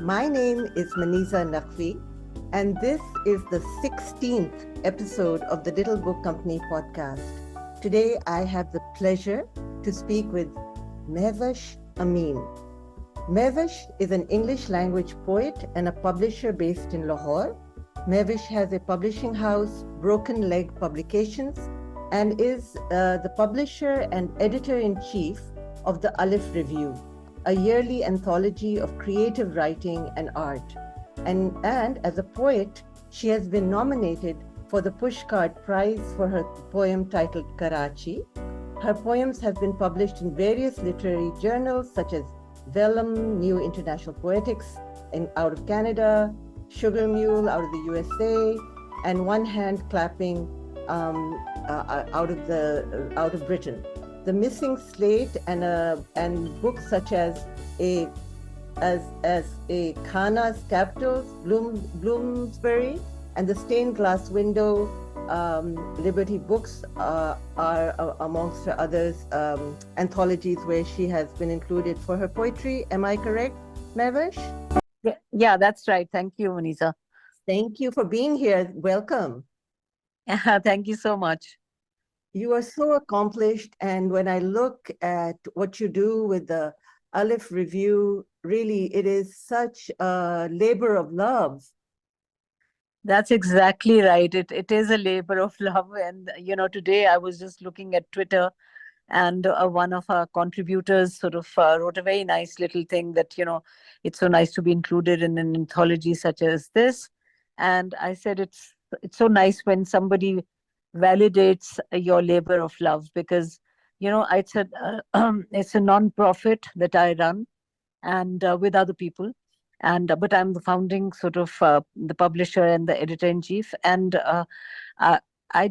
My name is Maniza Naqvi, and this is the 16th episode of the Little Book Company podcast. Today, I have the pleasure to speak with Mehvash Amin. Mehvash is an English language poet and a publisher based in Lahore. Mehvash has a publishing house, Broken Leg Publications, and is the publisher and editor-in-chief of the Aleph Review, a yearly anthology of creative writing and art. And as a poet, she has been nominated for the Pushcart Prize for her poem titled Karachi. Her poems have been published in various literary journals such as Vallum, New International Poetics out of Canada, Sugar Mule out of the USA, and One Hand Clapping out of Britain. The Missing Slate and books such as a Khanna's Capitals, Bloomsbury, and the Stained Glass Window, Liberty Books are amongst her others anthologies where she has been included for her poetry. Am I correct, Mehvash? Yeah, that's right. Thank you, Maniza. Thank you for being here. Welcome. Thank you so much. You are so accomplished, and when I look at what you do with the Aleph Review, really it is such a labor of love. That's exactly right. It is a labor of love. And, today I was just looking at Twitter, and one of our contributors sort of wrote a very nice little thing that, it's so nice to be included in an anthology such as this. And I said, it's so nice when somebody validates your labor of love, because, it's a non-profit that I run, and with other people. And but I'm the founding sort of the publisher and the editor-in-chief. And uh, I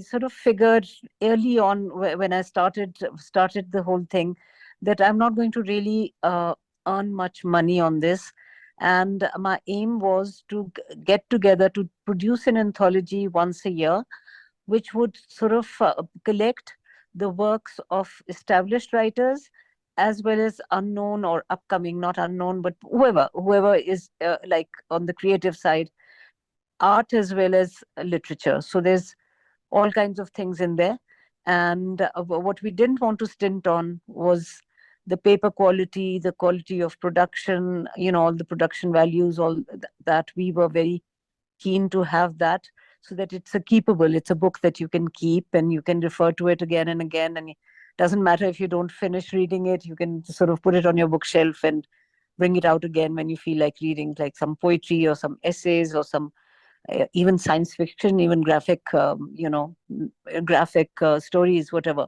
sort of figured early on when I started the whole thing that I'm not going to really earn much money on this. And my aim was to get together to produce an anthology once a year, which would sort of collect the works of established writers as well as unknown or upcoming, not unknown, but whoever is like on the creative side, art as well as literature. So there's all kinds of things in there. And what we didn't want to stint on was the paper quality, the quality of production, all the production values, all that. We were very keen to have that, so that it's it's a book that you can keep and you can refer to it again and again. And it doesn't matter if you don't finish reading it, you can sort of put it on your bookshelf and bring it out again when you feel like reading, like some poetry or some essays or some even science fiction, even graphic, stories, whatever.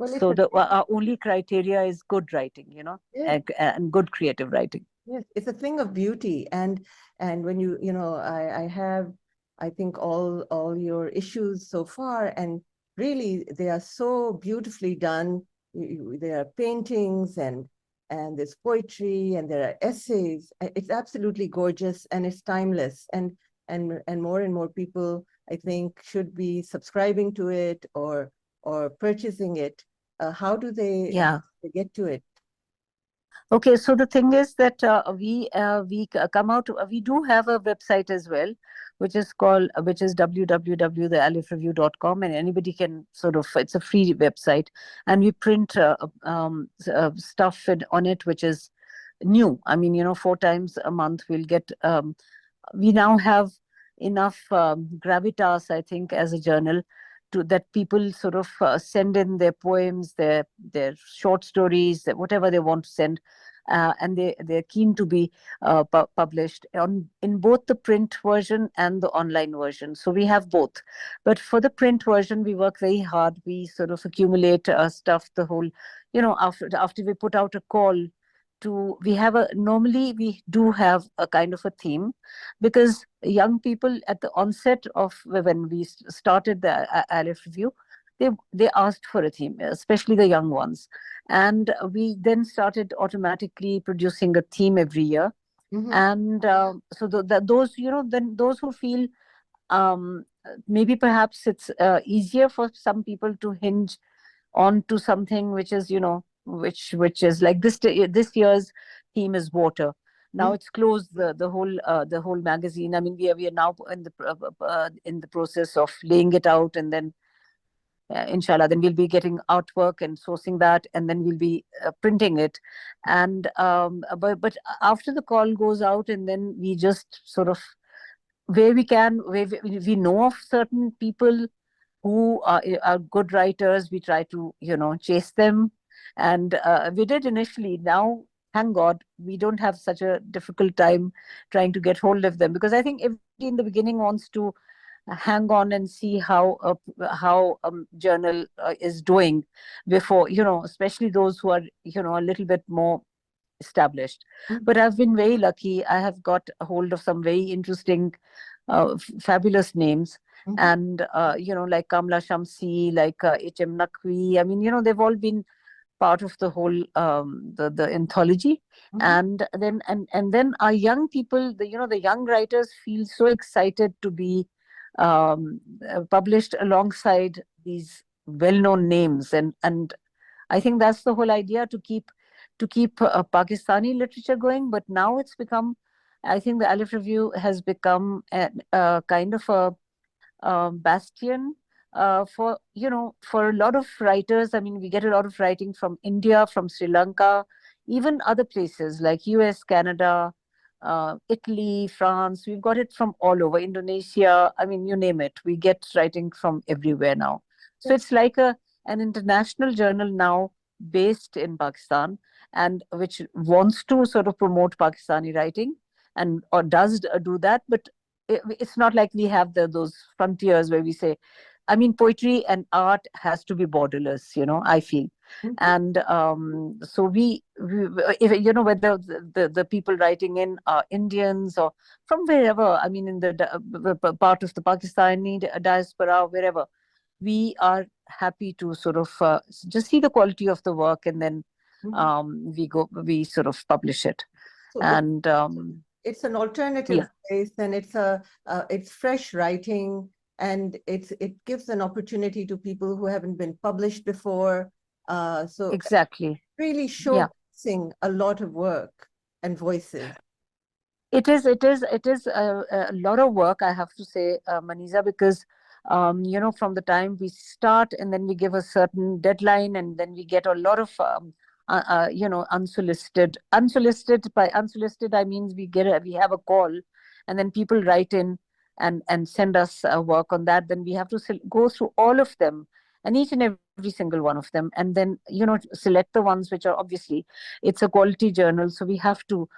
Well, So our only criteria is good writing, yes, and good creative writing. yes, it's a thing of beauty. And when I have, I think all your issues so far, and really they are so beautifully done. There are paintings and there's poetry and there are essays. It's absolutely gorgeous and it's timeless. And more people, I think, should be subscribing to it or purchasing it. How do they get to it? Okay, so the thing is that come out. We do have a website as well, which is www.thealephreview.com, and anybody can sort of. It's a free website, and we print stuff on it, which is new. I mean, 4 times a month we'll get. We now have enough gravitas, I think, as a journal, that people sort of send in their poems, their short stories, whatever they want to send, and they're keen to be published in both the print version and the online version. So we have both. But for the print version, we work very hard. We sort of accumulate stuff. The whole, after we put out a call normally we do have a kind of a theme, because young people at the onset of when we started the Aleph Review, they asked for a theme, especially the young ones. And we then started automatically producing a theme every year. Mm-hmm. And so those, then those who feel maybe perhaps it's easier for some people to hinge on to something which is, which is like this year's theme is water. Now it's closed, the whole magazine. I mean, we are now in the process of laying it out, and then inshallah, then we'll be getting artwork and sourcing that, and then we'll be printing it. And but after the call goes out, and then we just sort of, where we can, where we know of certain people who are good writers, we try to, chase them. And we did initially. Now, thank God, we don't have such a difficult time trying to get hold of them, because I think everybody in the beginning wants to hang on and see how journal is doing before, especially those who are, a little bit more established. But I've been very lucky. I have got a hold of some very interesting, fabulous names. And, like Kamla Shamsi, like H.M. Naqvi. I mean, they've all been part of the whole, the anthology. And then our young people, the young writers feel so excited to be published alongside these well-known names. And I think that's the whole idea, to keep Pakistani literature going. But now it's become, I think the Aleph Review has become a kind of a bastion for a lot of writers. I mean, we get a lot of writing from India, from Sri Lanka, even other places like US, Canada, Italy, France. We've got it from all over, Indonesia. I mean, you name it. We get writing from everywhere now. So it's like an international journal now, based in Pakistan, and which wants to sort of promote Pakistani writing, and or does do that. But it's not like we have those frontiers where we say, I mean, poetry and art has to be borderless, I feel. And so if, whether the people writing in are Indians or from wherever, I mean, in the part of the Pakistani diaspora, wherever, we are happy to sort of just see the quality of the work, and then we sort of publish it. So And it's an alternative place, and it's fresh writing, and it gives an opportunity to people who haven't been published before. So exactly, really showcasing a lot of work and voices. It is a lot of work, I have to say, Maniza, because from the time we start, and then we give a certain deadline, and then we get a lot of unsolicited. By unsolicited, I mean we have a call, and then people write in and send us work on that. Then we have to go through all of them, and each and every single one of them, and then select the ones which are, obviously, it's a quality journal, so we have to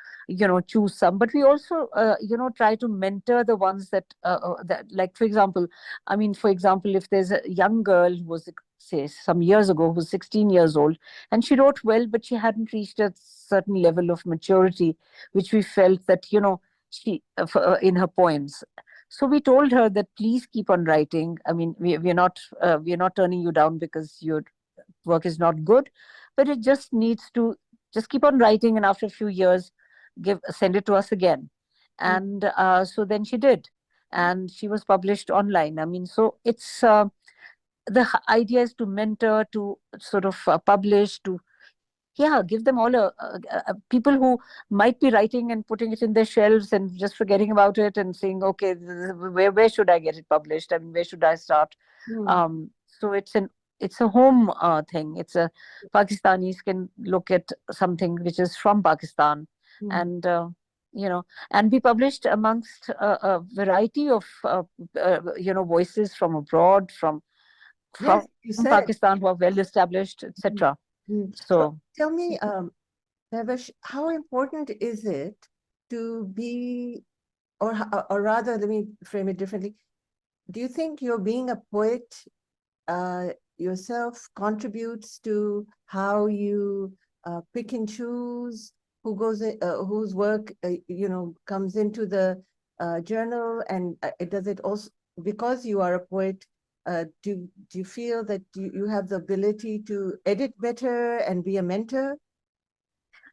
choose some. But we also try to mentor the ones that, like, for example, I mean, for example, if there's a young girl who was, say, some years ago, who was 16 years old, and she wrote well, but she hadn't reached a certain level of maturity, which we felt that she in her poems. So we told her that, please keep on writing. I mean, we're not turning you down because your work is not good, but it just needs to just keep on writing, and after a few years, send it to us again. And so then she did, and she was published online. I mean, so it's idea is to mentor, to sort of publish, to give them all people who might be writing and putting it in their shelves and just forgetting about it, and saying, okay, where should I get it published? I mean, where should I start? So it's a home thing. It's a Pakistanis can look at something which is from Pakistan, and and be published amongst a variety of voices from abroad, from Yes, you said. Pakistan, who are well established, etc. So tell me, Mehvash, how important is it to be, or rather, let me frame it differently. Do you think your being a poet yourself contributes to how you pick and choose who goes in, whose work comes into the journal, and does it also, because you are a poet, do you feel that you have the ability to edit better and be a mentor?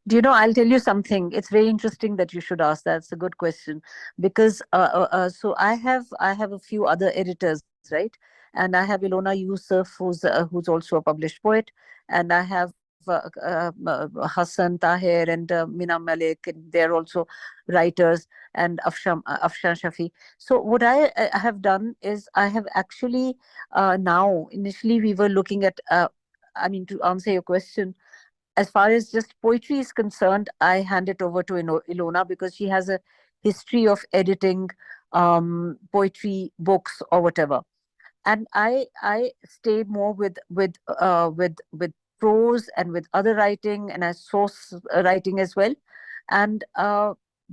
do you know, I'll tell you something. It's very interesting that you should ask that. It's a good question, because so I have a few other editors, right? And I have Ilona Yusuf, who's also a published poet, and I have Hassan Tahir and Mina Malik, and they're also writers, and Afshan Shafi. So what I have done is I have actually now, initially we were looking at, I mean, to answer your question, as far as just poetry is concerned, I hand it over to Ilona because she has a history of editing poetry books or whatever, and I stay more with prose and with other writing, and I source writing as well, and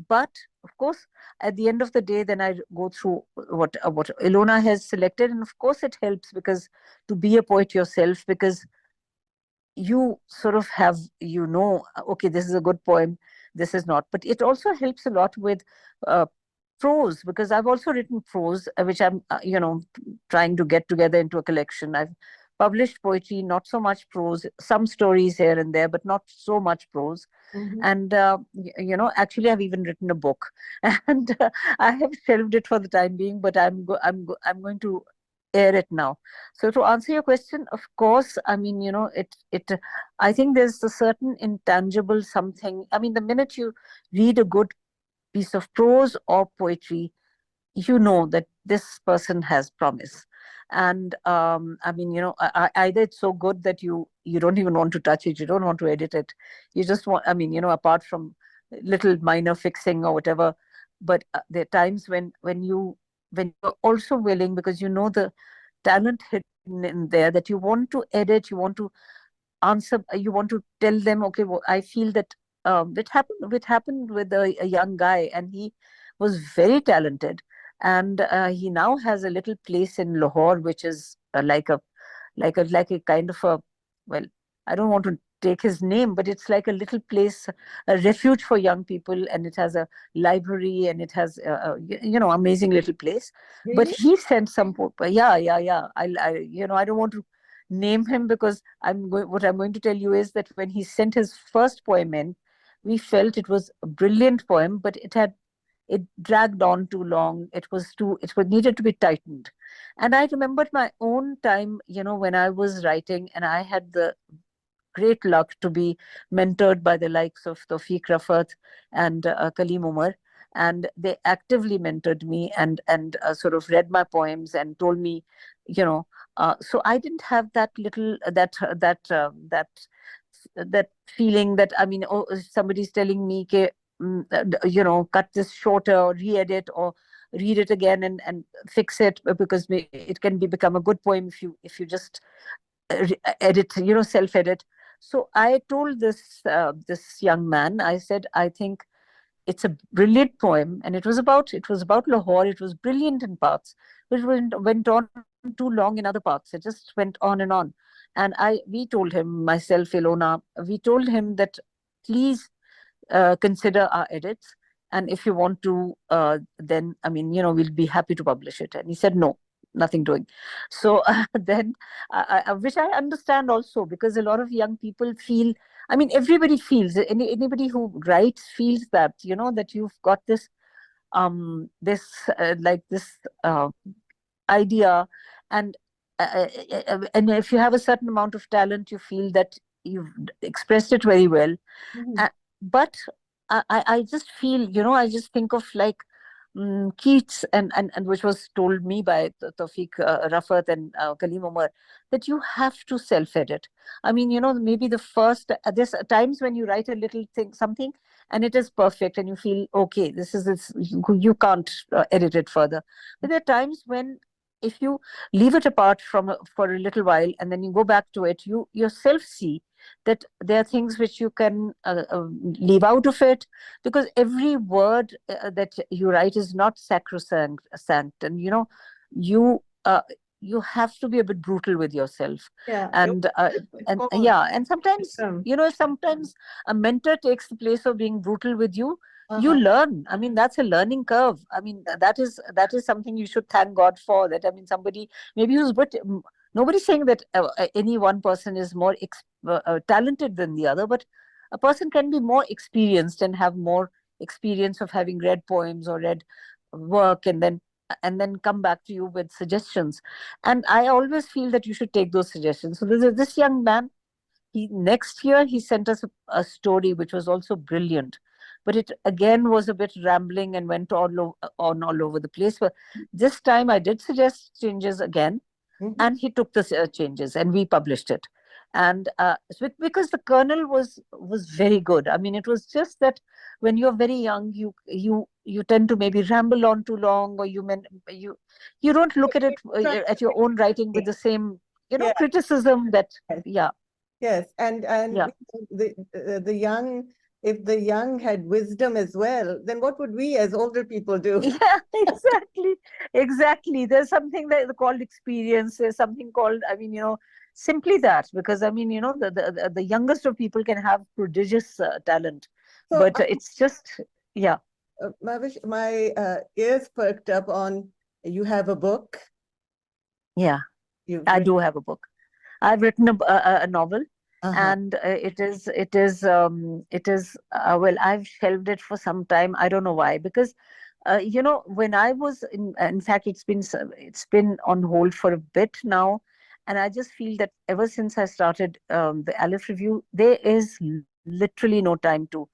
but of course at the end of the day, then I go through what Ilona has selected, and of course it helps because to be a poet yourself, because you sort of have, okay, this is a good poem, this is not, but it also helps a lot with uh, prose, because I've also written prose, which I'm trying to get together into a collection. I've published poetry, not so much prose, some stories here and there, but not so much prose. Mm-hmm. And actually I've even written a book and I have shelved it for the time being, but I'm going to air it now. So to answer your question, of course, I mean, I think there's a certain intangible something. I mean, the minute you read a good piece of prose or poetry, you know that this person has promise. And I mean, either it's so good that you don't even want to touch it, you don't want to edit it, you just want, I mean, apart from little minor fixing or whatever. But there are times when you're also willing, because you know the talent hidden in there, that you want to edit, you want to answer, you want to tell them, okay, well, I feel that it happened with a young guy, and he was very talented, and he now has a little place in Lahore, which is like a kind of a, well, I don't want to take his name, but it's like a little place, a refuge for young people, and it has a library, and it has amazing little place. But Really? he sent some yeah, yeah, yeah. I don't want to name him, because what I'm going to tell you is that when he sent his first poem in, we felt it was a brilliant poem, but it dragged on too long. It was needed to be tightened. And I remembered my own time, when I was writing, and I had the great luck to be mentored by the likes of Tawfiq Rafat and Kalim Umar. And they actively mentored me, and sort of read my poems and told me, you know. So I didn't have that little that feeling that, I mean, oh, if somebody's telling me, "Ke, cut this shorter, or re-edit, or read it again and fix it, because it can become a good poem if you just edit, self-edit." So I told this young man, I said, I think it's a brilliant poem, and it was about Lahore. It was brilliant in parts, but it went on too long in other parts. It just went on and on. And we told him, myself, Ilona, we told him that please consider our edits, and if you want to, then, I mean, we'll be happy to publish it. And he said no, nothing doing. So then, which I understand also, because a lot of young people feel, I mean, everybody feels, anybody who writes feels that, that you've got this like this idea, and and if you have a certain amount of talent, you feel that you've expressed it very well. Mm-hmm. But I just feel, I just think of like Keats, and which was told me by Tawfiq Rafat and Kalim Umar, that you have to self-edit. I mean, maybe the first, there's times when you write a little thing, something, and it is perfect, and you feel, okay, this, you can't edit it further. But there are times when, if you leave it apart for a little while, and then you go back to it, you yourself see that there are things which you can leave out of it, because every word that you write is not sacrosanct, and you you have to be a bit brutal with yourself. Yeah, and of course. yeah, and sometimes, Um, sometimes a mentor takes the place of being brutal with you. You uh-huh. learn. I mean, that's a learning curve. I mean, that is something you should thank God for, that, I mean, somebody maybe who's, but nobody's saying that any one person is more talented than the other, but a person can be more experienced and have more experience of having read poems or read work, and then come back to you with suggestions. And I always feel that you should take those suggestions. So this young man, he next year he sent us a story which was also brilliant, but it again was a bit rambling and went on all over the place. But this time I did suggest changes again, Mhm. and he took the changes and we published it. And because the kernel was very good. I mean, it was just that when you're very young, you tend to maybe ramble on too long, or you you don't look at it at your own writing with the same Yeah. criticism that Yes. yeah. Yes. And Yeah. the young, if the young had wisdom as well, then what would we as older people do? Yeah, exactly. Exactly. There's something that called experience. There's something called, I mean, simply that, because I mean, the youngest of people can have prodigious talent, So, but it's just, yeah, My ears perked up on you have a book. yeah. You've I written. do have a book. I've written a novel, Uh-huh. and it is well, I've shelved it for some time. I don't know why, because when I was in fact, it's been on hold for a bit now, and I just feel that ever since I started the Aleph review, there is literally no time to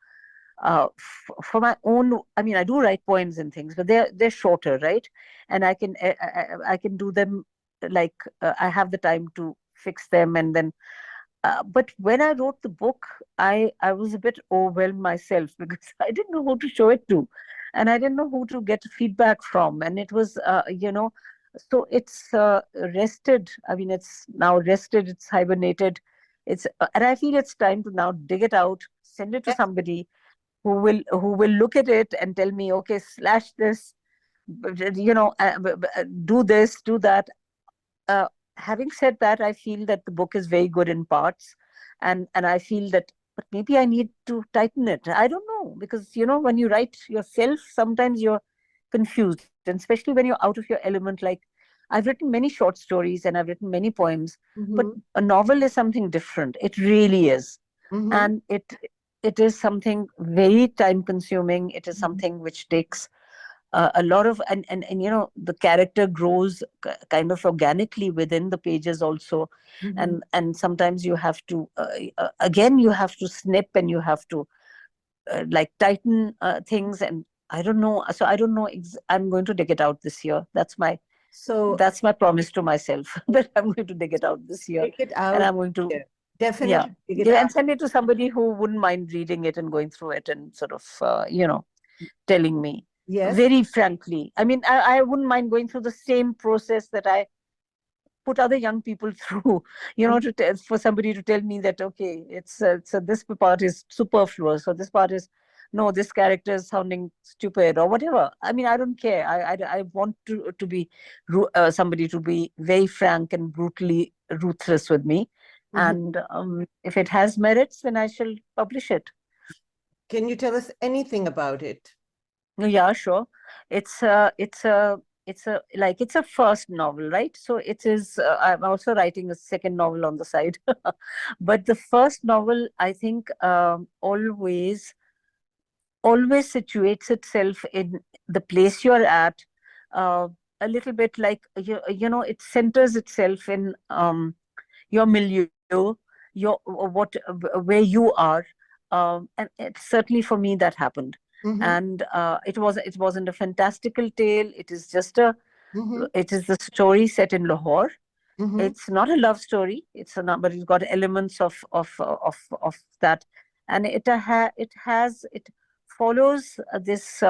for my own. I mean, I do write poems and things, but they're shorter, right? And I can do them, like, I have the time to fix them, and then but when I wrote the book, I was a bit overwhelmed myself because I didn't know who to show it to, and I didn't know who to get feedback from, and it was so it's rested. I mean, it's now rested. It's hibernated. And I feel it's time to now dig it out, send it to Yes. somebody who will look at it and tell me, okay, slash this, do this, do that. uh, Having said that, I feel that the book is very good in parts, and I feel that, but maybe I need to tighten it. I don't know, because when you write yourself, sometimes you're confused, and especially when you're out of your element. Like, I've written many short stories and I've written many poems, but Mm-hmm. a novel is something different. It really is. Mm-hmm. And it is something very time consuming. It is Mm-hmm. something which takes a lot of, and the character grows kind of organically within the pages also. Mm-hmm. And sometimes you have to again, you have to snip, and you have to like tighten things. And I don't know, so I don't know, I'm going to dig it out this year. So That's my promise to myself, that I'm going to dig it out this year, take it and out. I'm going to, Yeah. yeah, Definitely take it give out. and send it to somebody who wouldn't mind reading it and going through it and sort of telling me Yes. very frankly. I mean, I wouldn't mind going through the same process that I put other young people through, for somebody to tell me that, okay, this part is superfluous, or this part is, no, this character is sounding stupid, or whatever. I mean, I don't care. I want to be somebody to be very frank and brutally ruthless with me. Mm-hmm. And if it has merits, then I shall publish it. Can you tell us anything about it? Yeah, sure. It's a, it's a, it's a first novel, right? So it is. I'm also writing a second novel on the side, but the first novel, I think, always situates itself in the place you're at. Uh, a little bit like, it centers itself in your milieu, where you are, and certainly for me that happened. Mm-hmm. And it wasn't a fantastical tale. Mm-hmm. It is the story set in Lahore. Mm-hmm. It's not a love story. But it's got elements of that, and it follows this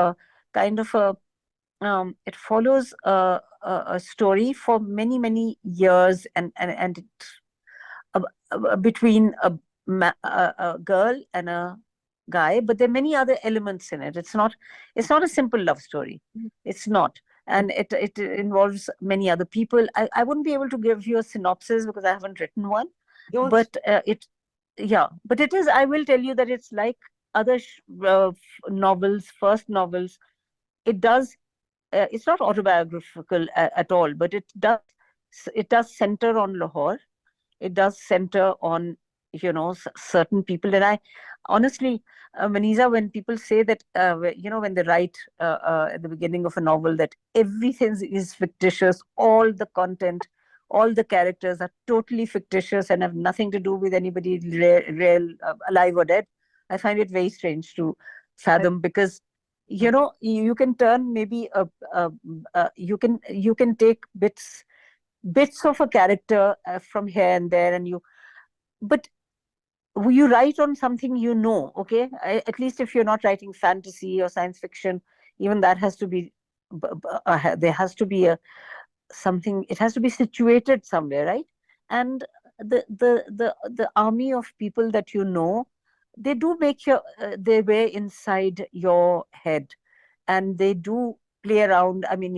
kind of a it follows a story for many years, and uh, between a girl and a guy, but there are many other elements in it. It's not a simple love story. It's not. And it involves many other people. I wouldn't be able to give you a synopsis because I haven't written one, Don't. but yeah, but it is. I will tell you that it's like other novels, first novels. It does. It's not autobiographical at all, but it does center on Lahore. It does center on certain people. And I honestly, Maniza, when people say that when they write at the beginning of a novel that everything is fictitious, all the content all the characters are totally fictitious and have nothing to do with anybody real, alive or dead. I find it very strange to I- fathom, because you can turn maybe you can take bits of a character from here and there, and but you write on something, okay. At least if you're not writing fantasy or science fiction, even that has to be there has to be a something, it has to be situated somewhere, right? And the army of people that they do make their way inside your head, and they do play around. I mean,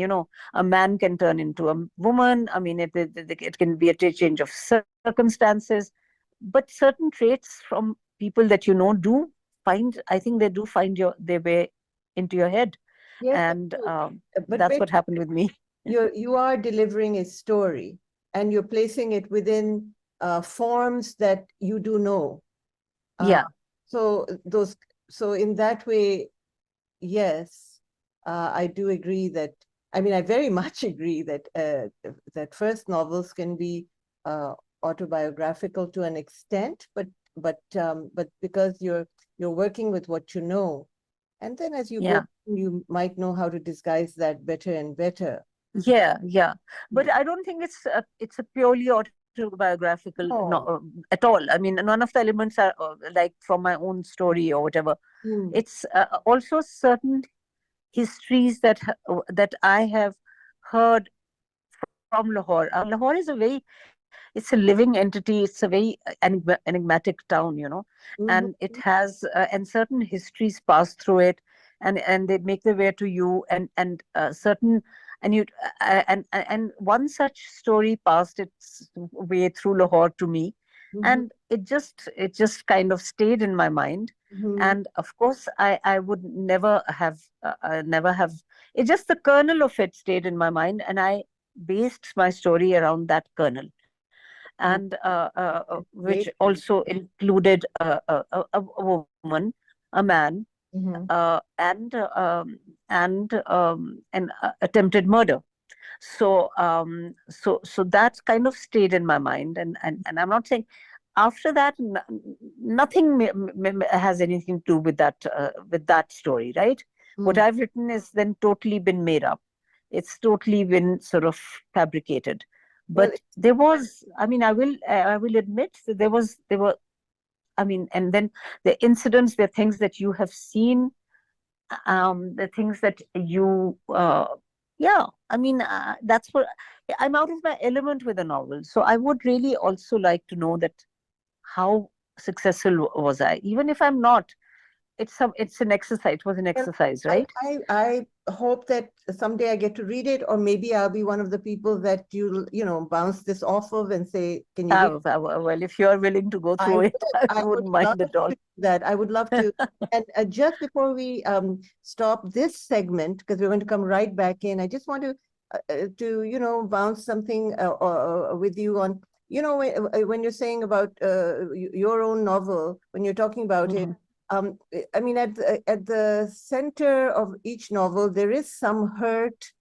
a man can turn into a woman. I mean, it can be a change of circumstances, but certain traits from people that do find, I think they do find their way into your head. yes, And but that's what happened with me. you are delivering a story, and you're placing it within forms that you do know. Yeah. So those, so in that way, yes, I do agree that. I mean, I very much agree that that first novels can be autobiographical to an extent, but because you're working with what you know, and then as you Yeah. go, you might know how to disguise that better and better. Yeah. But I don't think it's a purely autobiographical, no, Oh. at all. I mean, none of the elements are like from my own story or whatever. Mm. It's also certain histories that I have heard from Lahore. Lahore is it's a living entity. It's a very enigmatic town, Mhm. and it has and certain histories pass through it, and they make their way to you, and certain and you and one such story passed its way through Lahore to me, Mhm. and it just kind of stayed in my mind. Mhm. And of course, I would never have, it just, the kernel of it stayed in my mind, and I based my story around that kernel, and which Great. also included a woman, a man, Mhm. and an attempted murder. So that kind of stayed in my mind, and I'm not saying after that nothing has anything to do with that story, right? What Mm. I've written is then totally been made up. It's totally been sort of fabricated. Well, But there was, I mean, I will admit that there were, I mean, and then the incidents, the things that you have seen, the things that yeah, I mean, that's what, I'm out of my element with a novel. So I would really also like to know that how successful was I, even if I'm not. It's an exercise. It was an well, exercise, I, right? I hope that someday I get to read it, or maybe I'll be one of the people that bounce this off of and say, "Can you read?" Well, if you're willing to go I through it, I would wouldn't love mind at all. to do that. I would love to. And just before we stop this segment, because we're going to come right back in, I just want to bounce something with you on, when you're saying about your own novel, when you're talking about it. Hmm. I mean, at the center of each novel, there is some hurt,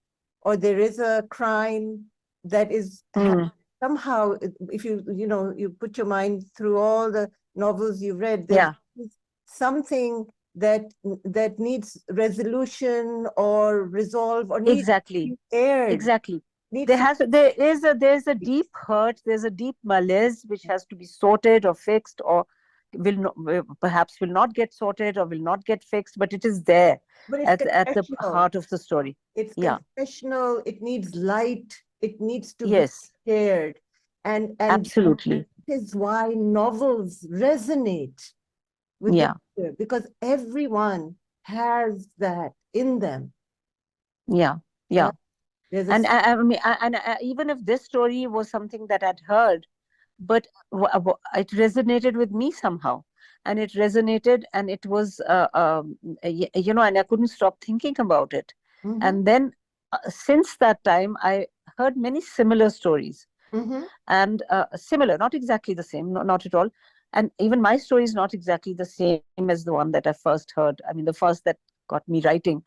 or there is a crime that is Mm. somehow, if you put your mind through all the novels you've read, there's Yeah, something that needs resolution or resolve, or needs to exactly. be aired, Exactly. needs to There's a deep hurt, there's a deep malaise which has to be sorted or fixed, or perhaps will not get sorted or will not get fixed, but it is there but it's at the confessional. heart of the story. It's Yeah. confessional. It needs light. It needs to be Yes. shared. And Absolutely. this is why novels resonate with the Yeah. reader, because everyone has that in them. Yeah. Uh, Yeah. there's And a even if this story was something that I'd heard, but it resonated with me somehow, and it resonated, and it was and I couldn't stop thinking about it. Mhm, And then since that time, I heard many similar stories, mhm, and similar, not exactly the same, not at all. And even my story is not exactly the same as the one that I first heard. I mean, the first that got me writing,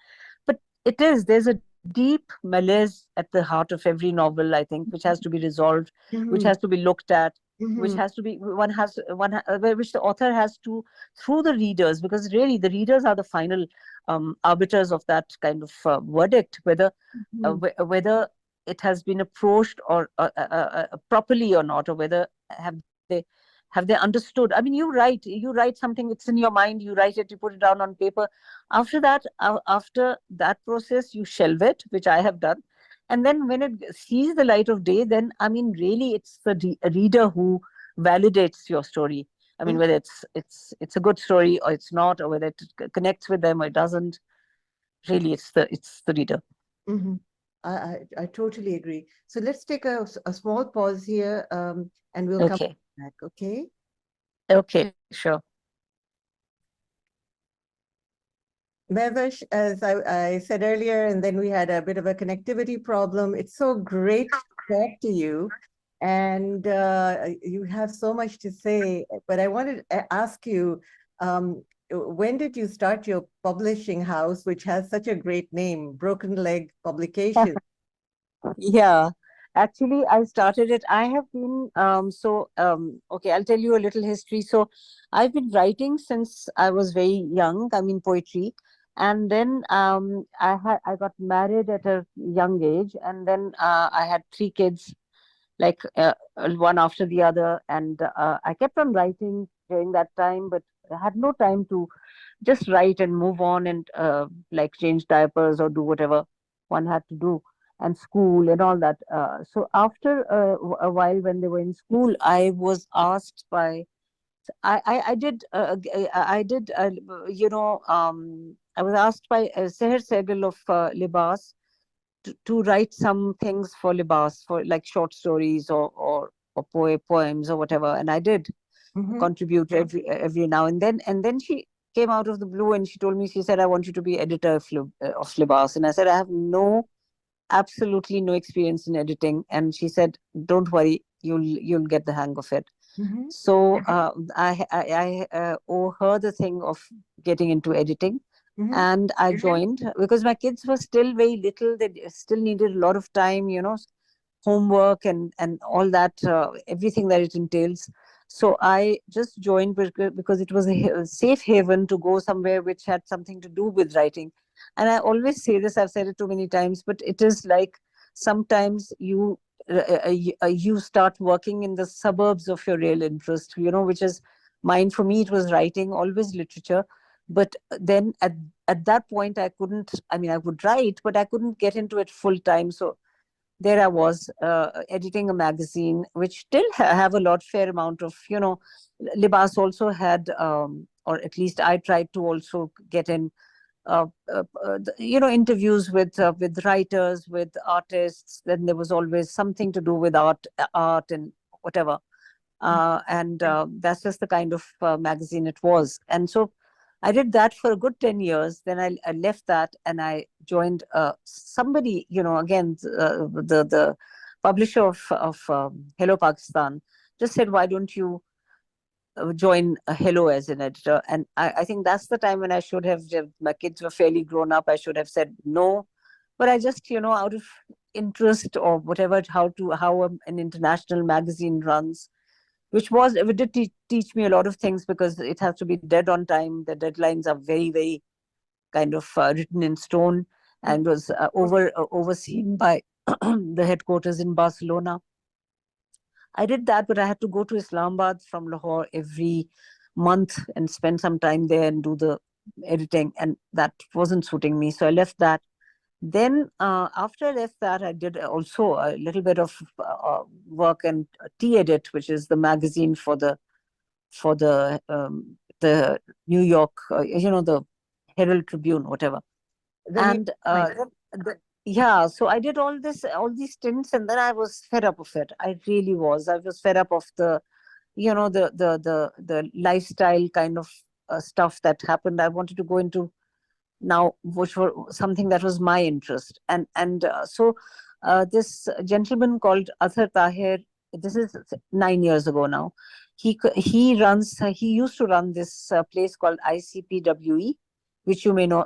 but there's a deep malaise at the heart of every novel, I think, which has to be resolved, which Mm-hmm. has to be looked at, which Mm-hmm. has to be which the author has to, through the readers, because really the readers are the final arbiters of that kind of verdict, whether Mm-hmm. whether it has been approached or properly or not, or whether they have they understood. I mean, you write something, it's in your mind, you write it, you put it down on paper. After that, after that process, you shelve it, which I have done, and then when it sees the light of day, then I mean, really, it's the reader who validates your story. I mean, whether it's a good story or it's not, or whether it connects with them or it doesn't. Really, it's the reader. Mm-hmm. I totally agree. So let's take a small pause here, and we'll come Okay. back, okay? Okay, sure. Mehvash, as I said earlier, and then we had a bit of a connectivity problem. It's so great to talk to you, and you have so much to say. But I wanted to ask you, when did you start your publishing house, which has such a great name, Broken Leg Publications? Yeah, actually, I started it. I have been okay, I'll tell you a little history. So, I've been writing since I was very young. I mean, poetry, and then I got married at a young age, and then I had three kids, like one after the other, and I kept on writing during that time, but I had no time to just write and move on and like change diapers or do whatever one had to do, and school and all that. So after a while, when they were in school, I was asked by I did I did I was asked by Seher Sehgal of Libas to write some things for Libas, for like short stories or poems or whatever, and I did Mm-hmm. contribute every now and then she came out of the blue and she told me, she said, I want you to be editor of Libas. And I said, I have absolutely no experience in editing. And she said, don't worry, you'll get the hang of it. Mm-hmm. So I owe her the thing of getting into editing, Mm-hmm. and I joined because my kids were still very little. They still needed a lot of time, homework and all that, everything that it entails. So I just joined because it was a safe haven to go somewhere which had something to do with writing. And I always say this, I've said it too many times, but it is like sometimes you start working in the suburbs of your real interest, which is mine. For me, it was writing, always literature. But then at that point, I couldn't, I mean, I would write, but I couldn't get into it full time. So there I was, editing a magazine, which still have a fair amount of, Libas also had, or at least I tried to also get in, interviews with writers, with artists. Then there was always something to do with art and whatever. And that's just the kind of magazine it was. And so I did that for a good 10 years. Then I left that and I joined somebody, again, the publisher of Hello Pakistan just said, why don't you join Hello as an editor? And I think that's the time when I should have, my kids were fairly grown up, I should have said no. But I just, out of interest or whatever, how an international magazine runs, it did teach me a lot of things, because it has to be dead on time. The deadlines are very, very kind of written in stone, and was overseen by the headquarters in Barcelona. I did that, but I had to go to Islamabad from Lahore every month and spend some time there and do the editing, and that wasn't suiting me. So I left that. Then after I left that, I did also a little bit of work and Tea Edit, which is the magazine for the New York, the Herald Tribune, whatever. The New And Times. yeah, so I did all these stints, and then I was fed up of it. I really was. I was fed up of the lifestyle kind of stuff that happened. I wanted to go into now, which were something that was my interest. And this gentleman called Athar Tahir, this is 9 years ago now. He used to run this place called ICPWE, which you may know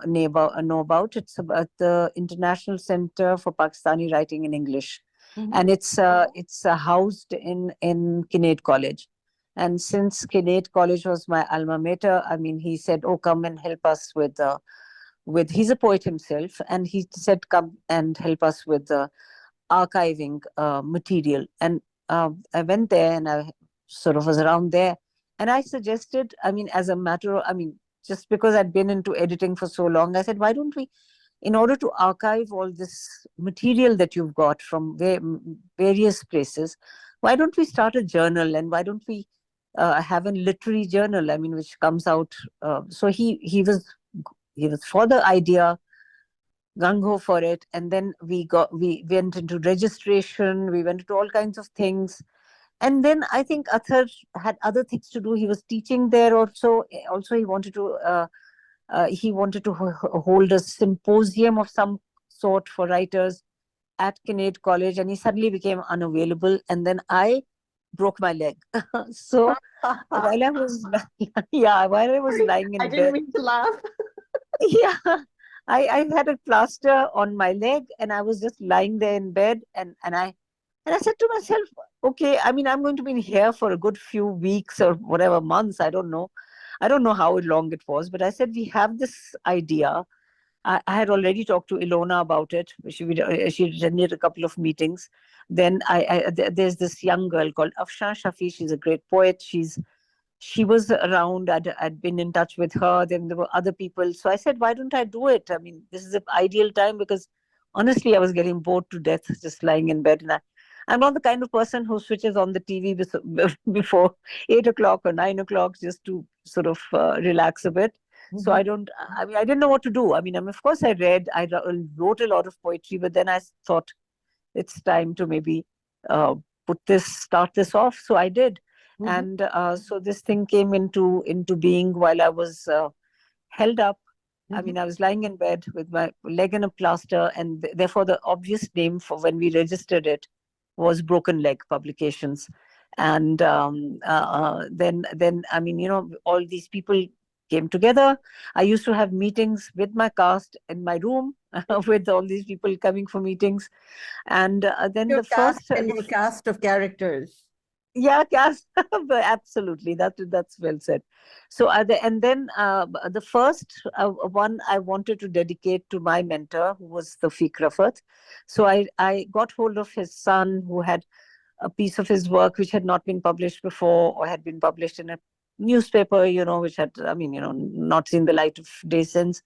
about. It's about the International Center for Pakistani Writing in English, Mm-hmm. and it's housed in Kinnaird College. And since Kinnaird College was my alma mater, I mean, he said, "Oh, come and help us with." He's a poet himself, and he said, "Come and help us with the archiving material." And I went there, and I sort of was around there, and I suggested, I mean, as a matter of, I mean, just because I'd been into editing for so long, I said, why don't we, in order to archive all this material that you've got from various places, why don't we start a journal, and why don't we have a literary journal, I mean, which comes out. So he was for the idea, gung ho for it, and then we went into registration, we went into all kinds of things, and then I think Athar had other things to do. He was teaching there also. Also, he wanted to hold a symposium of some sort for writers at Kinnaird College, and he suddenly became unavailable. And then I broke my leg. So while I was yeah, while I was Sorry, lying I in didn't bed, mean to laugh. yeah, I had a plaster on my leg, and I was just lying there in bed, and I said to myself, okay, I mean, I'm going to be here for a good few weeks or whatever months. I don't know how long it was, but I said, we have this idea. I had already talked to Ilona about it. She attended a couple of meetings. Then there's this young girl called Afshan Shafi. She's a great poet. She was around. I'd been in touch with her. Then there were other people. So I said, why don't I do it? I mean, this is the ideal time because honestly, I was getting bored to death just lying in bed. And I'm not the kind of person who switches on the TV before 8 o'clock or 9 o'clock just to sort of relax a bit. So Mm-hmm. I mean, I didn't know what to do. I mean, of course, I wrote a lot of poetry, but then I thought it's time to maybe uh, start this off. So I did. Mm-hmm. And so this thing came into being while I was held up. I Mm-hmm. mean, I was lying in bed with my leg in a plaster, and therefore the obvious name for when we registered it was Broken Leg Publications. And then I mean, all these people came together. I used to have meetings with my cast in my room with all these people coming for meetings, and then Your the cast first, and your cast of characters. yeah, cast, absolutely. That's well said. So, and then the first one I wanted to dedicate to my mentor, who was Tawfiq Rafat. So I got hold of his son, who had a piece of his work which had not been published before or had been published in a newspaper, which had, I mean, not seen the light of day since,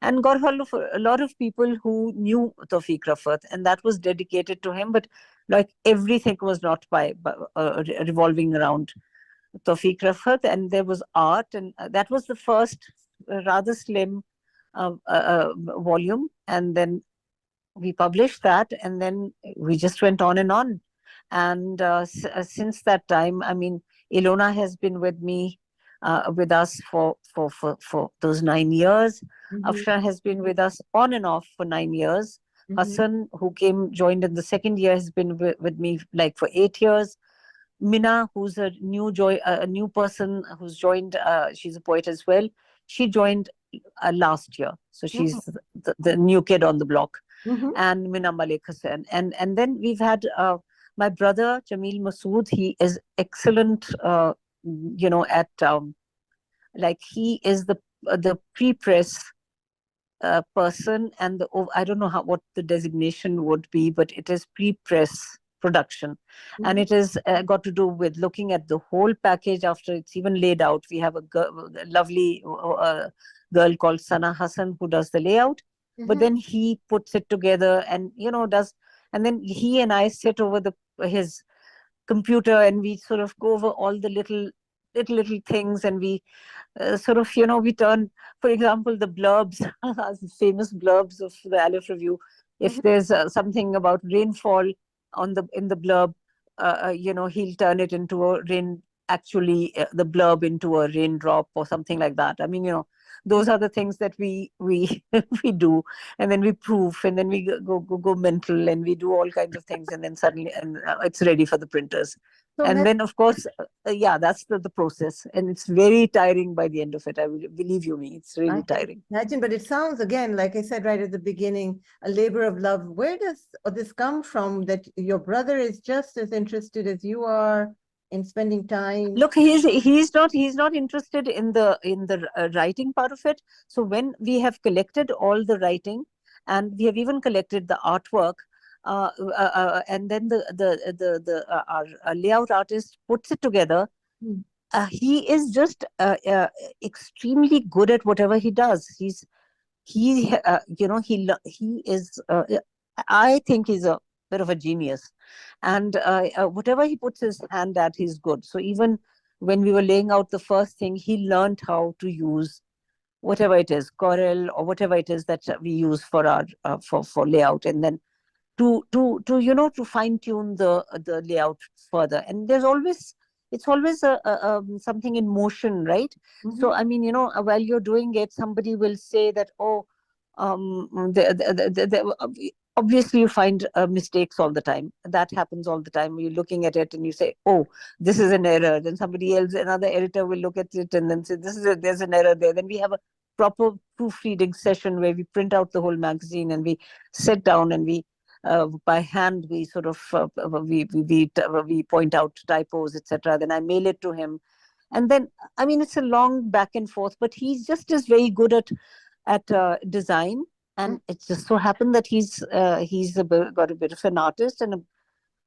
and got hold of a lot of people who knew Tawfiq Rafat, and that was dedicated to him. But like everything was not revolving around Tawfiq Rafat, and there was art, and that was the first rather slim volume, and then we published that, and then we just went on and on. And since that time, I mean, Ilona has been with us for those 9 years. Mm-hmm. Afsha has been with us on and off for 9 years. Mm-hmm. Hassan, who joined in the second year, has been with me like for 8 years. Mina, who's a new person who's joined, she's a poet as well. She joined last year, so she's the new kid on the block. Mm-hmm. And Mina Malik Hussain. And then we've had my brother Jamil Masood. He is excellent, at like he is the pre-press person, and I don't know what the designation would be, but it is pre-press production, and Mm-hmm. it is got to do with looking at the whole package after it's even laid out. We have a lovely girl called Sana Hassan who does the layout, but Mm-hmm. then he puts it together and does, and then he and I sit over his computer, and we sort of go over all the little things, and we sort of, we turn, for example, the blurbs, the famous blurbs of the Aleph Review. If there's something about rainfall in the blurb, he'll turn it into a the blurb into a raindrop or something like that. I mean, those are the things that we we do, and then we proof, and then we go mental, and we do all kinds of things, and then suddenly, and it's ready for the printers. So, And then, of course, yeah, that's the process. And it's very tiring by the end of it. I will believe you me, it's I really can tiring. imagine, but it sounds again, like I said right at the beginning, a labor of love. Where does this come from that your brother is just as interested as you are in spending time? Look, he's not interested in the writing part of it. So when we have collected all the writing, and we have even collected the artwork, and then our layout artist puts it together. Hmm. He is just extremely good at whatever he does. He is, I think he's a bit of a genius, and whatever he puts his hand at, he's good. So even when we were laying out the first thing, he learned how to use whatever it is, Corel or whatever it is that we use for our for layout, and then to fine tune the layout further. And it's always something in motion, right? So Mhm. I mean, while you're doing it, somebody will say that, oh, obviously you find mistakes all the time. That happens all the time. You're looking at it and you say, oh, this is an error. Then somebody else, another editor, will look at it and then say, there's an error there. Then we have a proper proofreading session where we print out the whole magazine, and we sit down, and we by hand, we sort of we point out typos, etc. Then I mail it to him, and then, I mean, it's a long back and forth. But he's just as very good at design, Mm. and it just so happened that got a bit of an artist and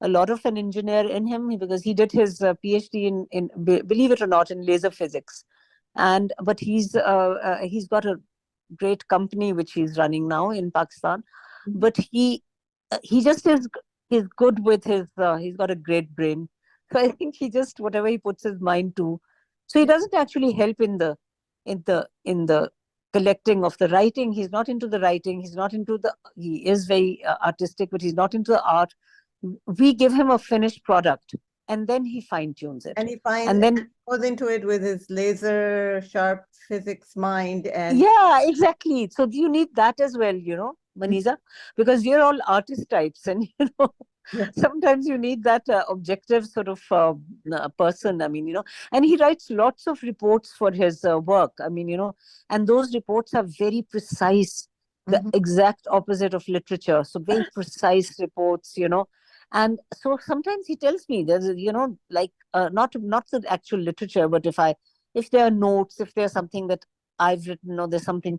a lot of an engineer in him, because he did his PhD in, believe it or not, in laser physics. And but he's got a great company which he's running now in Pakistan. Mhm. But he just is he's good with he's got a great brain. So I think he just, whatever he puts his mind to. So he doesn't actually help in the collecting of the writing. He's not into the writing. He is very artistic, but he's not into the art. We give him a finished product, and then he fine tunes it. And he finds And then, goes into it with his laser sharp physics mind and yeah, exactly. So you need that as well, Mhm. Maniza, because we're all artist types, and Yeah. sometimes you need that objective sort of person. I mean, and he writes lots of reports for his work. I mean, and those reports are very precise, the Mhm. exact opposite of literature. So very precise reports. And so sometimes he tells me there's, like, not the actual literature, but if there are notes, if there's something that I've written, or there's something,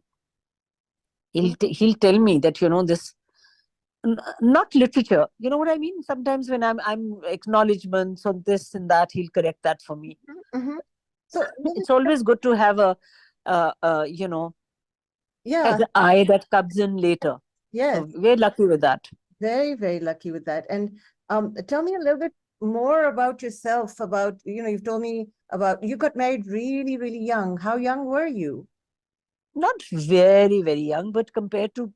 Mhm. he'll tell me that, this not literature. You know what I mean? Sometimes when I'm acknowledgements on this and that, he'll correct that for me. Mhm. So It's always good to have uh, uh, you know yeah, an eye that comes in later. yes, So we're lucky with that. very, very lucky with that. And tell me a little bit more about yourself, about, you've told me about you got married really, really young. How young were you? Not very, very young, but compared to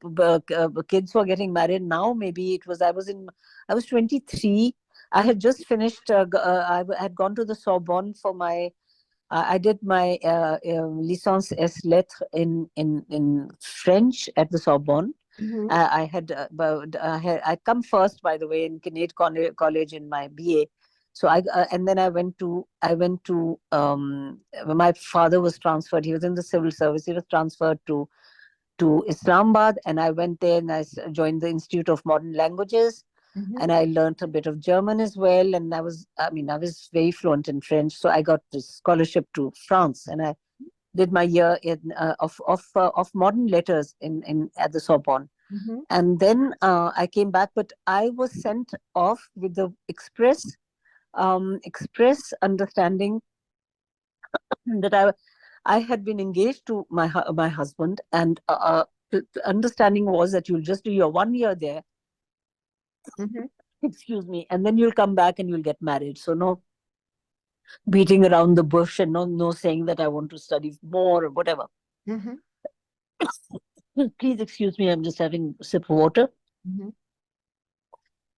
kids who are getting married now, maybe I was 23. I Mhm. had just finished, had gone to the Sorbonne for my, I did my licence ès lettres in French at the Sorbonne. Mhm. I had, I'd come first, by the way, in Kinnaird College in my BA. So and then my father was transferred. He was in the civil service. He was transferred to Islamabad, and I went there and joined the Institute of Modern Languages, Mhm. and I learned a bit of German as well. And I was very fluent in French, so I got this scholarship to France, and I did my year of modern letters in at the Sorbonne. Mhm. And then I came back, but I was sent off with the express understanding that I had been engaged to my husband, and the understanding was that you'll just do your 1 year there, Mhm. excuse me, and then you'll come back and you'll get married. So no beating around the bush, and no saying that I want to study more or whatever. Mhm. Please excuse me, I'm just having a sip of water. Mhm.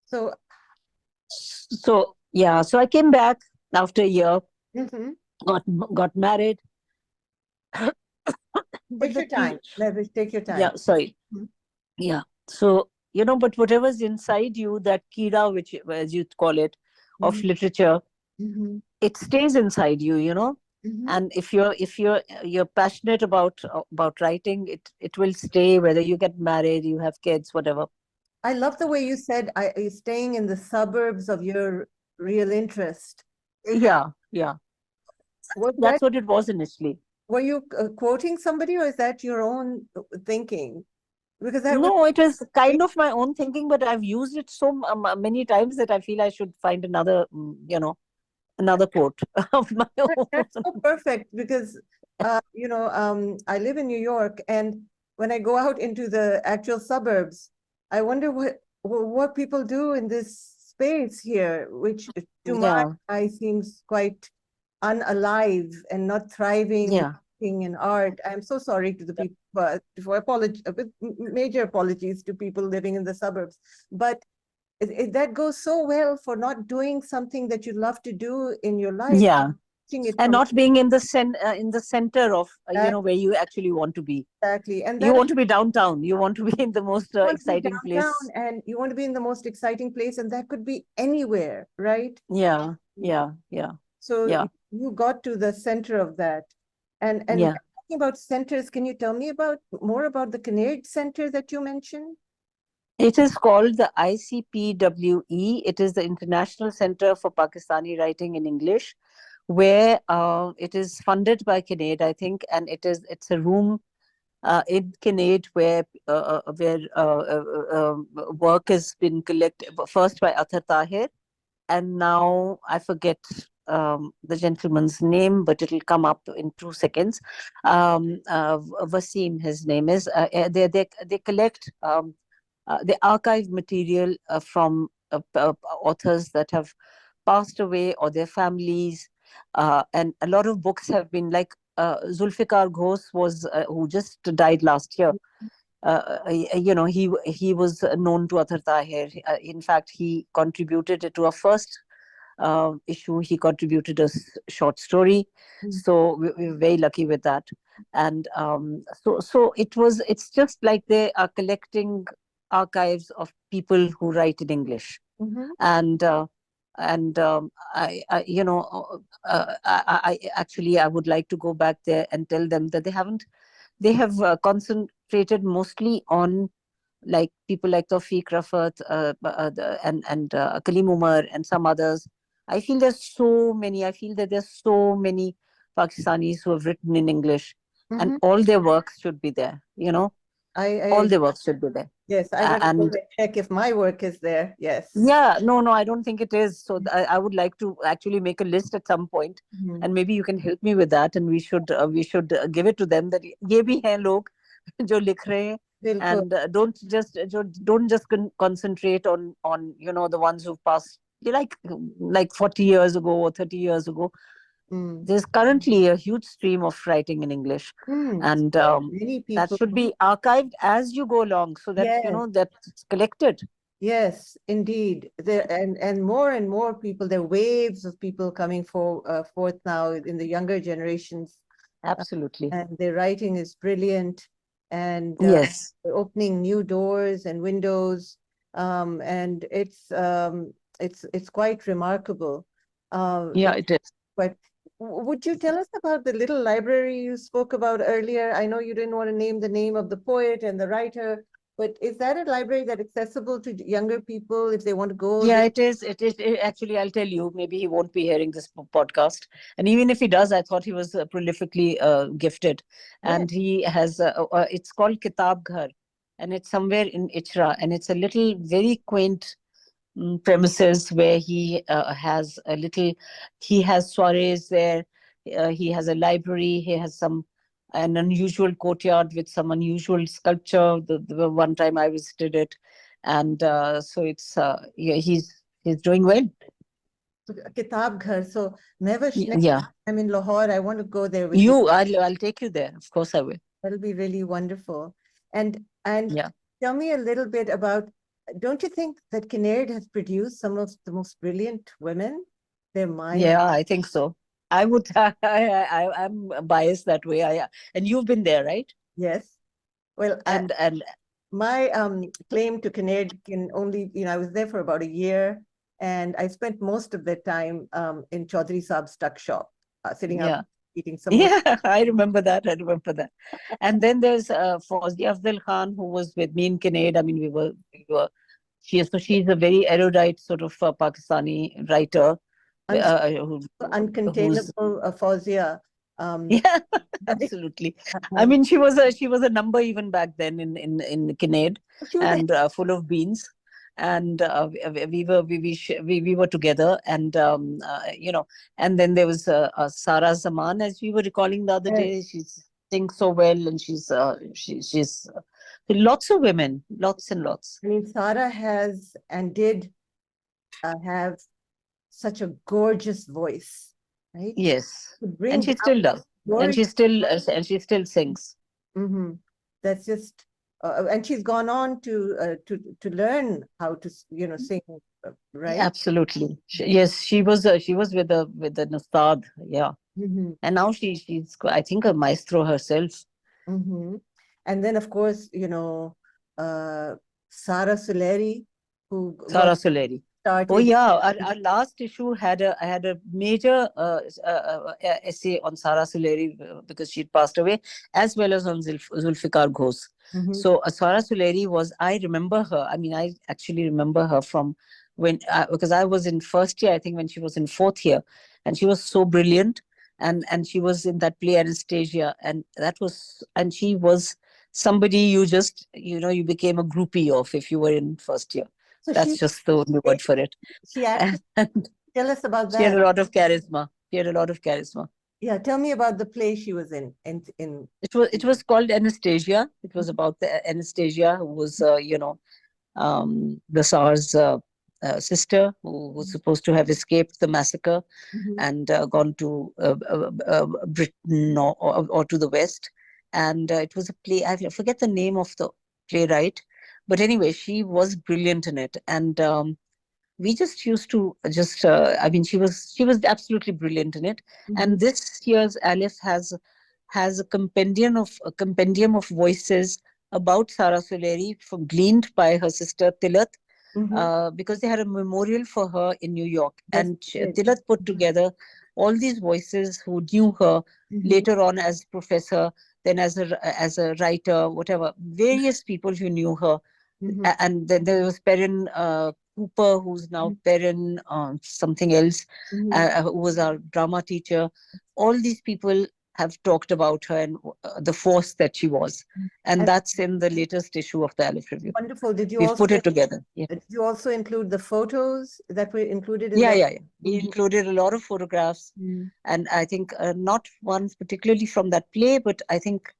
So, So yeah, so I came back after a year, mhm. got got married, but Take the your time. Mehvish, take your time. yeah, sorry, Mhm. yeah. So but whatever's inside you, that kira, which, as you call it, of Mhm. literature, Mm-hmm. it stays inside you, you know. Mm-hmm. And if you're passionate about writing, it will stay, whether you get married, you have kids, whatever. I love the way you said staying in the suburbs of your real interest. Yeah, yeah. Was that, That's what it was initially. were you quoting somebody, or is that your own thinking? Because that was No, it was kind of my own thinking, but I've used it so many times that I feel I should find another, another quote of my that's own. so perfect because I live in New York, and when I go out into the actual suburbs, I wonder what people do in this space here, which to my Yeah, eye seems quite unalive and not thriving yeah, in art. I'm so sorry to the people, but for apology, with major apologies to people living in the suburbs. But that goes so well for not doing something that you love to do in your life, yeah. watching it And from not being in the center of that where you actually want to be. exactly. And You that want to be downtown. You want to be in the most you want to be exciting downtown place. and you want to be in the most exciting place, and that could be anywhere, right? Yeah, yeah, yeah, So yeah, you got to the center of that. And yeah. talking about centers, can you tell me about more about the Kinnaird Center that you mentioned? It is called the ICPWE. It is the International Center for Pakistani Writing in English, where it is funded by Kinnaird, I think, and it's a room in Kinnaird where work has been collected first by Athar Tahir, and now I forget the gentleman's name, but it'll come up in 2 seconds. Wasim, his name is. They collect, they archive material from authors that have passed away or their families, and a lot of books have been like Zulfikar Ghosh was who just died last year. He was known to Athar Tahir. In fact, he contributed to a first issue. He contributed a short story, Mm. so we were very lucky with that. And it's just like they are collecting archives of people who write in English. Mm-hmm. And uh, and um, I actually I would like to go back there and tell them that they have concentrated mostly on like people like Tawfiq Rafat, and Kalim Umar and some others. I feel there's so many. I feel that there's so many Pakistanis who have written in English, and Mm-hmm. all their works should be there. All I their works should be there. yes, I got to go And and check if my work is there. Yes. yeah, no, I don't think it is. So I would like to actually make a list at some point, Mhm. and maybe you can help me with that. And we should give it to them that ये भी हैं लोग जो लिख रहे हैं, बिल्कुल. and don't just concentrate on the ones who've passed like 40 years ago or 30 years ago. Mm. There's currently a huge stream of writing in English, Mm. and Many that people. should be archived as you go along, so that Yes. that's collected. Yes, indeed. There and more people. There are waves of people coming forth now in the younger generations, Absolutely. and their writing is brilliant, and Yes. they're opening new doors and windows, and it's quite remarkable. Yeah, it is. But would you tell us about the little library you spoke about earlier? I know you didn't want to name the name of the poet and the writer, but is that a library that accessible to younger people if they want to go Yeah, there? it is. Actually, I'll tell you, maybe he won't be hearing this podcast. And even if he does, I thought he was prolifically gifted. Yeah. And he has, it's called Kitab Ghar, and it's somewhere in Ichra. And it's a little, very quaint premises where he has soirees there. He has a library. He has an unusual courtyard with some unusual sculpture. The one time I visited it, and so yeah, he's doing well. Kitab Ghar. So Mehvash, next Yeah, time I'm in Lahore, I want to go there with you. I'll take you there. Of course, I will. That'll be really wonderful. And Yeah, tell me a little bit about, don't you think that Kinnaird has produced some of the most brilliant women? Their mind, yeah, I think so. I would. I'm biased that way. And you've been there, right? yes. Well, And my claim to Kinnaird can only, I was there for about a year, And I spent most of that time in Chaudhry Saab's tuck shop, sitting out Yeah. eating samosa. Yeah, I remember that. I remember that. And then there's Fawzia Afzal Khan, who was with me in Kinnaird. I mean, she's a very erudite sort of Pakistani writer, who, who's Uncontainable Fawzia. Um, yeah, absolutely. I um, mean, she was a number even back then in Kinnaird, she was a and full of beans. And we were together, and and then there was Sara Zaman, as we were recalling the other day. She sings so well, and she's lots of women, lots and lots. I mean, Sara has and did have such a gorgeous voice, right? Yes, To and bring she down still does, and story. she still sings. Hmm. That's just, and she's gone on to learn how to sing, right? Absolutely. Yes, she was with the Nastad, yeah. Mm-hmm. And now I think a maestro herself. Mm-hmm. And then, of course, uh, Sara Suleri, who got Sara Suleri. Oh started. yeah, our last issue had a major essay on Sara Suleri, because she'd passed away, as well as on Zulfikar Ghosh. Mm-hmm. So Sara Suleri was, I remember her. I mean, I actually remember her from when, because I was in first year, I think, when she was in fourth year, and she was so brilliant, and she was in that play Anastasia, and she was somebody you became a groupie of if you were in first year. So That's just the only word for it. she acted. And Tell us about she had that. a lot of charisma. She had a lot of charisma. Yeah, tell me about the play she was in. It was called Anastasia. It was about the Anastasia, who was the Tsar's sister, who was supposed to have escaped the massacre Mhm. and gone to Britain, or to the West. And it was a play. I forget the name of the playwright, but anyway, she was brilliant in it. And we just used to just I mean, she was absolutely brilliant in it. Mhm. And this year's Aleph has a compendium of voices about Sara Suleri, from gleaned by her sister Tilat, Mhm. because they had a memorial for her in New York. Yes, And she did. Tilat put together all these voices who knew her Mhm. later on as professor, then as a writer, whatever, various people who knew her. Mhm. And then there was Perrin Cooper, who's now Perrin something else, Mhm. who was our drama teacher. All these people have talked about her, and the force that she was. And And that's in the latest issue of the Aleph Review. wonderful. We've put it together. Yeah. Did you also include the photos that were included in Yeah, that? yeah, yeah. We included a lot of photographs, Mm. and I think not ones particularly from that play, but I think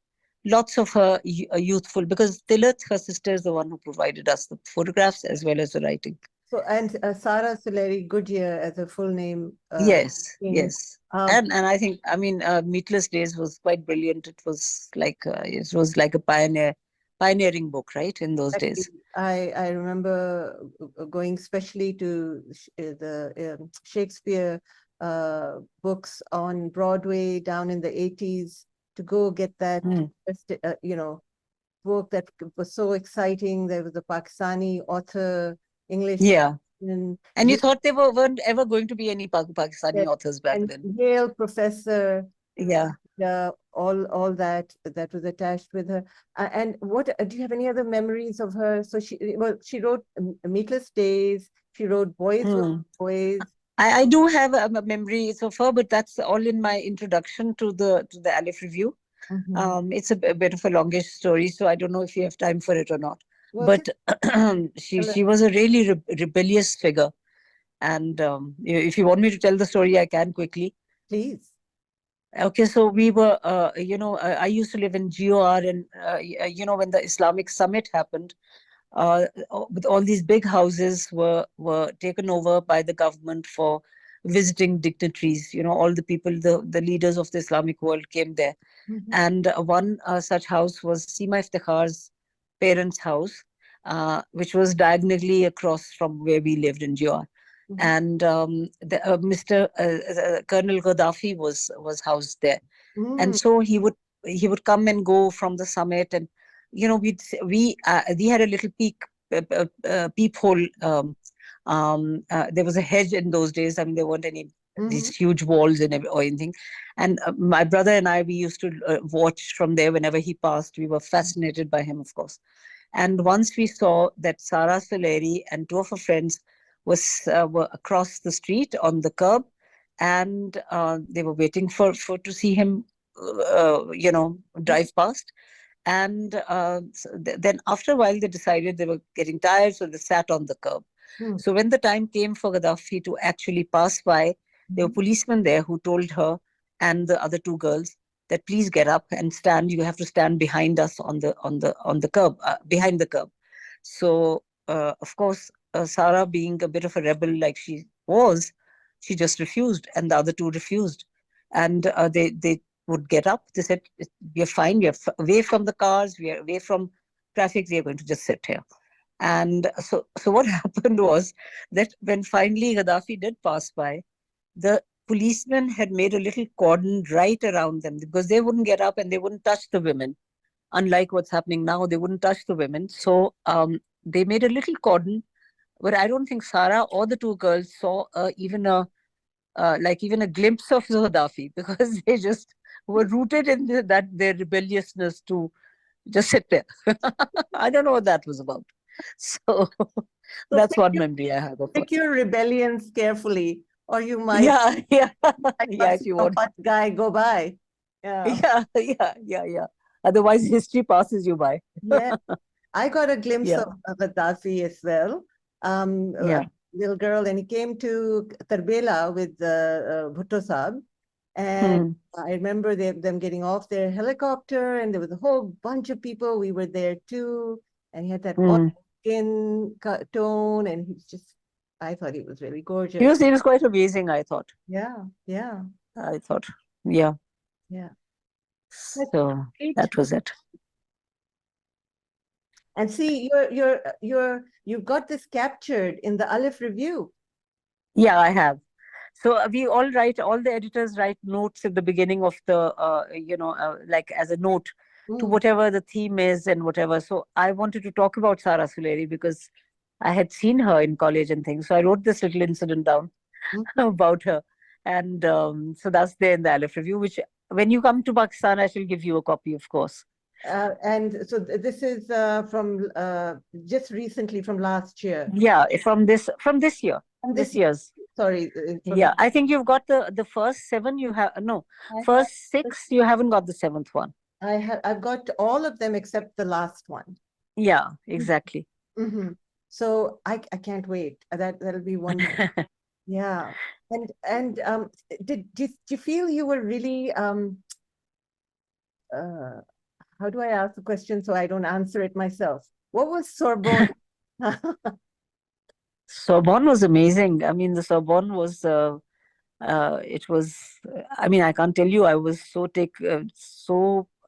lots of her youthful, because Tilat, her sister, is the one who provided us the photographs as well as the writing. So, and Sara Suleri Goodyear as a full name. Yes, Thing. yes. Um, And I think, I mean, Meatless Days was quite brilliant. It was like a pioneering book, right, in those Actually, days. I remember going especially to the Shakespeare books on Broadway down in the 80s to go get that Mm. book that was so exciting. There was a Pakistani author, English, Yeah. and And you thought they weren't ever going to be any Pakistani authors back and then. Yale professor, Yeah. all that was attached with her. And what do you have any other memories of her? So she wrote Meatless Days. She wrote Boys Will Mm. Be Boys. I do have a memory of her, but that's all in my introduction to the Aleph Review. Mhm. It's a bit of a longish story, so I don't know if you have time for it or not. Well, But she was a really rebellious figure, and if you want me to tell the story, I can quickly. please. Okay, so we were, I used to live in GOR, and when the Islamic Summit happened, with all these big houses were taken over by the government for visiting dignitaries. All the people, the leaders of the Islamic world came there. Mhm. And one such house was Seema Iftikhar's parents' house, which was diagonally across from where we lived in Johor. Mhm. And Mr. Colonel Gaddafi was housed there, and Mm. so he would come and go from the summit. And we had a little peephole There was a hedge in those days. I mean, there weren't any Mm-hmm. these huge walls or anything. And my brother and I, we used to watch from there whenever he passed. We were fascinated by him, of course. And once we saw that Sara Suleri and two of her friends were across the street on the curb, and they were waiting for to see him, drive past. And then after a while, they decided they were getting tired, so they sat on the curb. So when the time came for Gaddafi to actually pass by, there were Mm-hmm. policemen there who told her and the other two girls that please get up and stand. You have to stand behind us on the curb, behind the curb. So of course, Sarah, being a bit of a rebel like she was, she just refused, and the other two refused, and they would get up. They said, "We are fine. We are away from the cars. We are away from traffic. We are going to just sit here." And so what happened was that when finally Gaddafi did pass by, the policemen had made a little cordon right around them because they wouldn't get up and they wouldn't touch the women. Unlike what's happening now, they wouldn't touch the women. So they made a little cordon, but I don't think Sarah or the two girls saw even a glimpse of Gaddafi because they just were rooted in their rebelliousness to just sit there. I don't know what that was about. So So that's one memory I have of her. pick your rebellions carefully, or you might, Yeah, yeah, might yeah. not If see you a want, hot guy go by. Yeah. yeah, yeah, yeah, yeah. Otherwise, history passes you by. Yeah. I got a glimpse Yeah, of Gaddafi as well. A yeah. little girl, and he came to Tarbela with Bhutto Saab. And Hmm, I remember them getting off their helicopter, and there was a whole bunch of people. We were there too. And he had that oil hmm. skin tone, and he's just, I thought he was really He gorgeous. was he was quite amazing. I thought. Yeah, yeah, I thought. Yeah. yeah. That's So great. that was it. And see, you've got this captured in the Aleph review. Yeah, I have. So all the editors write notes at the beginning of like as a note to Mm, whatever the theme is and whatever. So I wanted to talk about Sara Suleri because I had seen her in college and things. So I wrote this little incident down mm. about her. And so that's there in the Aleph review, which when you come to Pakistan, I shall give you a copy, of course. And so this is from just recently from last year. Yeah, from this year, And this year's. sorry, Yeah, information. I think you've got the first seven. You have no I have, first six. You haven't got the seventh one. I've got all of them except the last one. Yeah, exactly. Mm-hmm. So I can't wait. That'll be wonderful. Yeah. And did you feel you were really uh how do I ask the question so I don't answer it myself? What was Sorbonne? Sorbonne was amazing. I mean, the Sorbonne was. It was. I mean, I can't tell you. I was so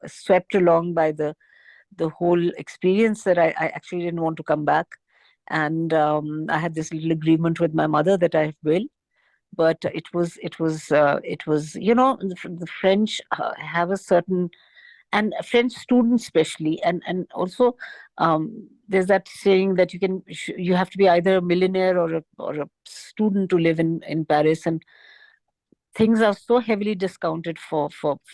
swept along by the whole experience that I actually didn't want to come back. And I had this little agreement with my mother that I will. But it was the French have a certain, and French students especially, and also there's that saying that you have to be either a millionaire or a student to live in Paris, and things are so heavily discounted for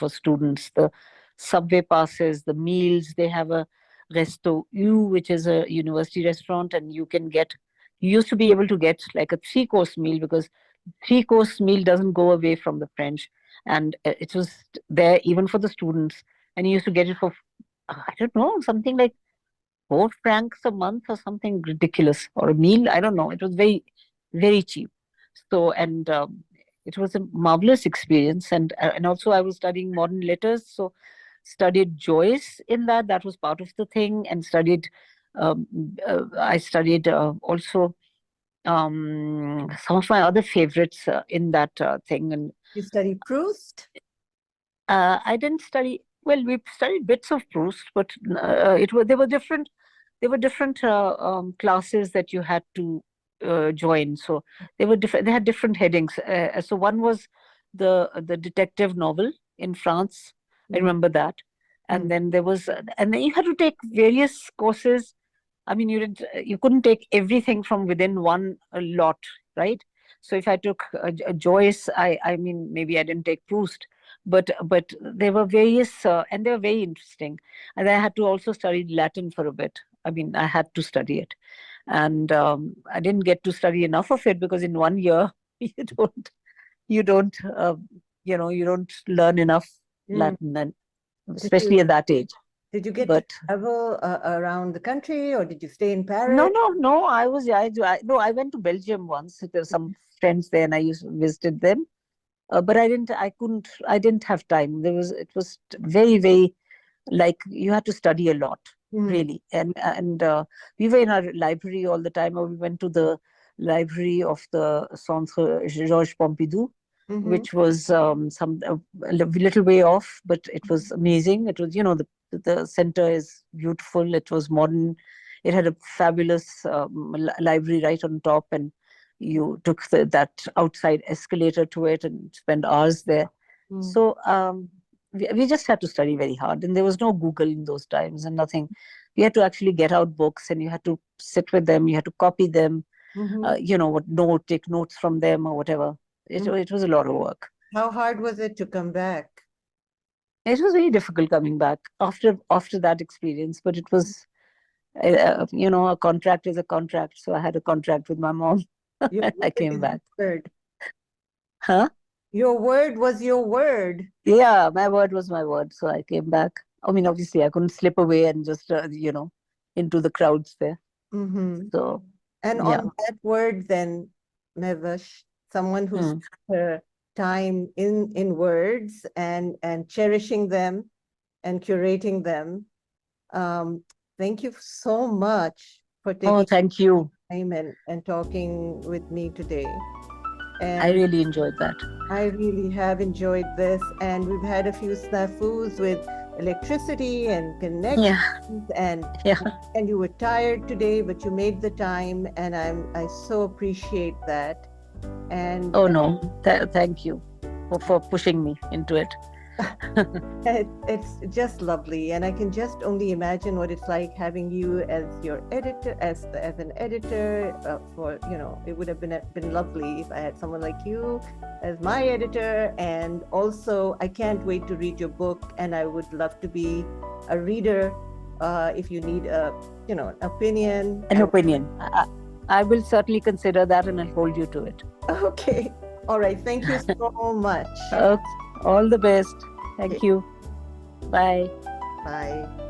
students. The subway passes, the meals. They have a Resto U, which is a university restaurant, and you used to be able to get like a three-course meal because three-course meal doesn't go away from the French, and it was there even for the students, and you used to get it for I don't know, something like 4 francs a month or something ridiculous, or a meal. I don't know. It was very, very cheap. So, and it was a marvelous experience. And also, I was studying modern letters, so studied Joyce in that. That was part of the thing, and studied. I studied also some of my other favorites in that thing, and You study Proust? I didn't study. Well, we studied bits of Proust, but it was there were different. There were different classes that you had to join. So they were different. They had different headings. So one was the detective novel in France. I Mm, remember that, mm, and then you had to take various courses I mean, you couldn't take everything from within one lot, right? So if I took Joyce, I mean, maybe I didn't take Proust, but there were various, and they were very interesting. And I had to also study Latin for a bit. I mean, I had to study it, and I didn't get to study enough of it because in 1 year you don't you don't you don't learn enough Mm. Latin, and Did especially you at that age. did you get to But travel around the country, or did you stay in no, Paris? no, no. No, I went to Belgium once. There were some friends there, and I used visited them. But I didn't have time. It was very, very, like, you had to study a lot, Mm. really. And we were in our library all the time, or we went to the library of the Centre Georges Pompidou, Mm-hmm. which was a little way off, but it was amazing. It was, the center is beautiful. It was modern. It had a fabulous library right on top, and you took that outside escalator to it and spent hours there. Mm. So we just had to study very hard, and there was no Google in those times and nothing. You had to actually get out books, and you had to sit with them. You had to copy them, Mm-hmm. take notes from them or whatever. Mm. It was a lot of work. How hard was it to come back? It was very difficult coming back after that experience, but it was, a contract is a contract. So I had a contract with my mom. Your And I word came is back. your word. Huh? Your word was your word. Yeah, my word was my word. So I came back. I mean, obviously, I couldn't slip away and just, into the crowds there. Mm-hmm. So, And yeah. on that word, then, Mehvash, someone who's Hmm. her time in words and cherishing them and curating them. Um, Thank you so much for Oh, taking thank you. time and talking with me today. I And really enjoyed that. I really have enjoyed this, and we've had a few snafus with electricity and connections, Yeah, and yeah. and you were tired today, but you made the time, and I so appreciate that. And Oh, no. Thank you for pushing me into it. it's just lovely, and I can just only imagine what it's like having you as your editor, as an editor. For it would have been lovely if I had someone like you as my editor. And also, I can't wait to read your book, and I would love to be a reader. If you need a an opinion. An opinion. I will certainly consider that, and I'll hold you to it. Okay, all right. Thank you so much. Okay. All the best. Okay, Thank you. Bye. bye.